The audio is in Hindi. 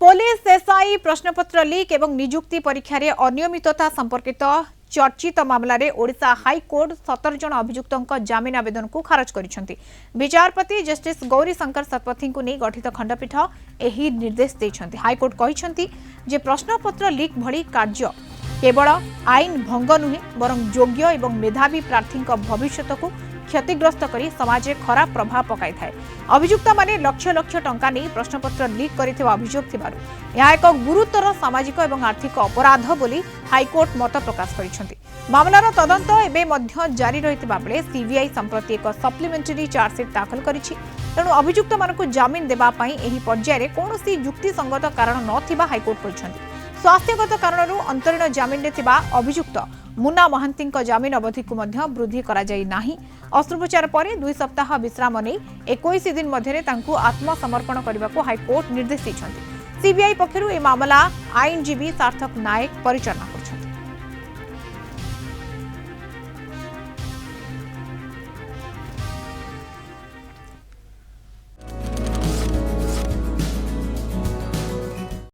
पुलिस एसआई प्रश्नपत्र लीक एवं निजुक्ति परीक्षा रे अनियमितता संपर्कित चर्चित मामलें ओडिशा हाईकोर्ट 17 जन अभियुक्तों जमीन आवेदन को खारज करिसेंति। विचारपति जस्टिस गौरी शंकर शतपथी को नहीं गठित खंडपीठ एही निर्देश देइछंति। हाईकोर्ट कहिसेंति जे प्रश्नपत्र लीक भली कार्य केवल आईन भंग नुहे बरं योग्य एवं मेधावी प्रार्थी भविष्य को क्षतिग्रस्त करी समाज खराब प्रभाव पकाई थाए। अभियुक्त माने लक्ष लक्ष टंका नहीं प्रश्नपत्र लीक करिथिबा अभियोग थिबारु यह एक गुरुतर सामाजिक एवं आर्थिक अपराध बोली हाईकोर्ट मत प्रकाश करिसेंति। मामलार तदंत एबे मध्य जारी रहितबा बेले सीबीआई संप्रति एक सप्लीमेंटरी चार्जशीट दाखल करिछि। तेणु अभियुक्त मानकु जमीन देबा पई एही पर्याय रे कोनोसी युक्तिसंगत कारण नथिबा हाईकोर्ट कहिसेंति। स्वास्थ्यगत कारणरू अंतरीण जमीन रे थिबा अभियुक्त मुन्ना महांती जमीन अवधि को वृद्धि करा जाई नाही। अस्त्रोपचार पर 2 सप्ताह विश्राम नहीं 21 दिन मध्य आत्मसमर्पण करने को हाईकोर्ट निर्देश देइछंति। सीबीआई पक्षरु ए मामला आईनजीवी सार्थक नायक परिचालना